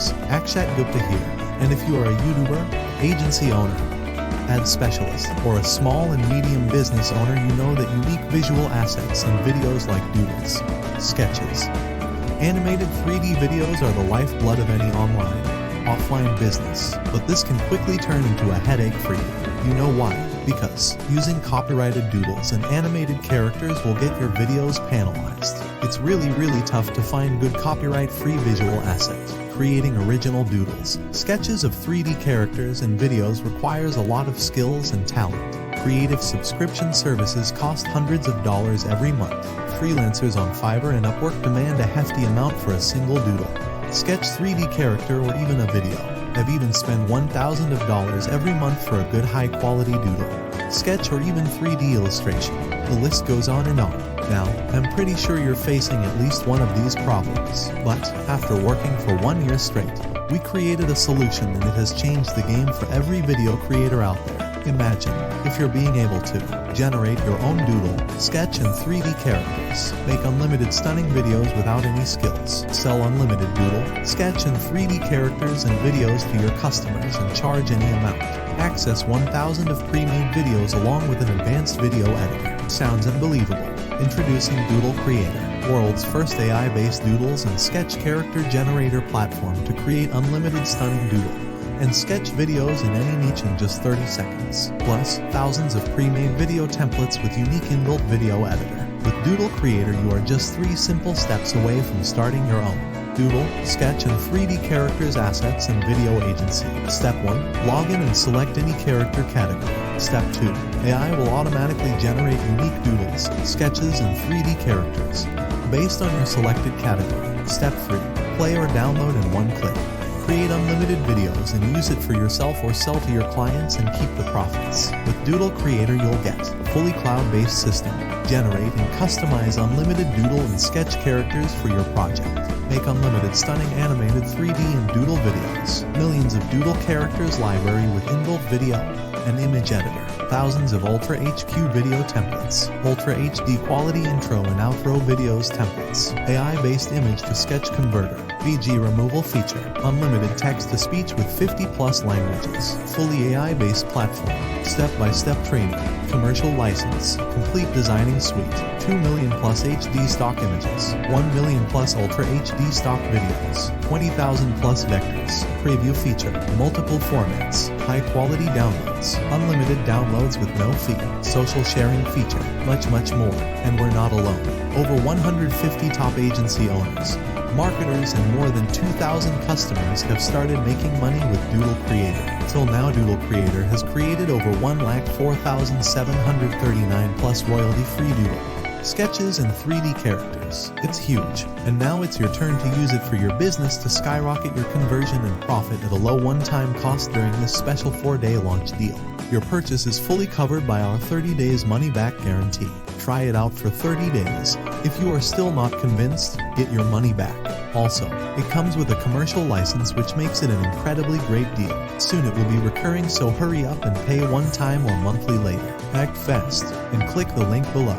videos. Akshat Gupta here, and if you are a YouTuber, agency owner, ad specialist, or a small and medium business owner, you know that unique visual assets and videos like doodles, sketches, animated 3D videos are the lifeblood of any online, offline business, but this can quickly turn into a headache for you. You know why? Because using copyrighted doodles and animated characters will get your videos penalized. It's really tough to find good copyright-free visual assets. Creating original doodles, sketches of 3D characters and videos requires a lot of skills and talent. Creative subscription services cost hundreds of dollars every month. Freelancers on Fiverr and Upwork demand a hefty amount for a single doodle, sketch, 3D character, or even a video. I've even spent $1,000 every month for a good high-quality doodle, sketch, or even 3D illustration. The list goes on and on. Now, I'm pretty sure you're facing at least one of these problems. But, after working for 1 year straight, we created a solution, and it has changed the game for every video creator out there. Imagine if you're being able to generate your own doodle, sketch, and 3D characters, make unlimited stunning videos without any skills, sell unlimited doodle, sketch, and 3D characters and videos to your customers and charge any amount. Access 1,000 of pre-made videos along with an advanced video editor. Sounds unbelievable. Introducing Doodle Creator, world's first AI-based doodles and sketch character generator platform to create unlimited stunning doodle and sketch videos in any niche in just 30 seconds. Plus, thousands of pre-made video templates with unique inbuilt video editor. With Doodle Creator, you are just 3 simple steps away from starting your own doodle, sketch, and 3D characters assets and video agency. Step 1. Log in and select any character category. Step 2. AI will automatically generate unique doodles, sketches, and 3D characters based on your selected category. Step 3. Play or download in one click. Create unlimited videos and use it for yourself or sell to your clients and keep the profits. With Doodle Creator, you'll get a fully cloud-based system. Generate and customize unlimited doodle and sketch characters for your project. Make unlimited stunning animated 3D and doodle videos. Millions of doodle characters library with inbuilt video and image editor. Thousands of Ultra HQ video templates. Ultra HD quality intro and outro videos templates. AI-based image to sketch converter. VG removal feature. Unlimited text-to-speech with 50+ languages. Fully AI-based platform. Step-by-step training. Commercial license. Complete designing suite. 2 million+ HD stock images. 1 million+ Ultra HD stock videos. 20,000+ vectors. Preview feature. Multiple formats. High-quality downloads. Unlimited downloads with no fee. Social sharing feature. Much more. And we're not alone. Over 150 top agency owners, marketers, and more than 2,000 customers have started making money with Doodle Creator. Till now, Doodle Creator has created over 104,739+ royalty-free doodle, sketches, and 3D characters. It's huge, and now it's your turn to use it for your business to skyrocket your conversion and profit at a low one-time cost during this special 4-day launch deal. Your purchase is fully covered by our 30 days money-back guarantee. Try it out for 30 days. If you are still not convinced, get your money back. Also, it comes with a commercial license, which makes it an incredibly great deal. Soon it will be recurring, so hurry up and pay one time or monthly later. Act fast and click the link below.